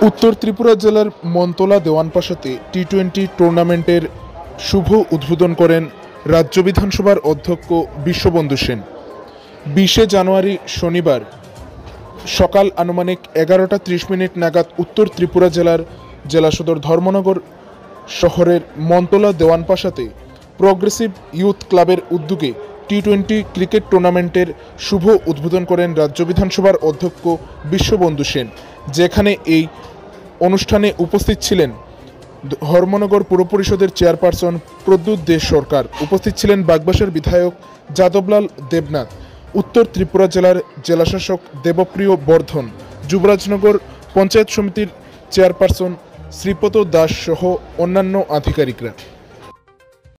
উত্তর ত্রিপুরা জেলার মন্তলা দেওয়ানপাশাতে টি-20 টুর্নামেন্টের শুভ উদ্বোধন করেন রাজ্য বিধানসভার অধ্যক্ষ বিশ্ববন্ধু সেন। 20 জানুয়ারি শনিবার সকাল আনুমানিক 11:30 নাগাদ উত্তর ত্রিপুরা জেলার জেলা সদর ধর্মনগর শহরের মন্তলা দেওয়ানপাশাতে প্রগ্রেসিভ ইউথ ক্লাবের উদ্যোগে টি-20 ক্রিকেট টুর্নামেন্টের শুভ উদ্বোধন করেন রাজ্য বিধানসভার অধ্যক্ষ বিশ্ববন্ধু সেন, যেখানে এই অনুষ্ঠানে উপস্থিত ছিলেন ধর্মনগর পুর পরিষদের চেয়ারপারসন প্রদ্যুৎ দে সরকার, উপস্থিত ছিলেন বাগবাসার বিধায়ক যাদবলাল দেবনাথ, উত্তর ত্রিপুরা জেলার জেলাশাসক দেবপ্রিয় বর্ধন, যুবরাজনগর পঞ্চায়েত সমিতির চেয়ারপারসন শ্রীপদ দাস সহ অন্যান্য আধিকারিকরা।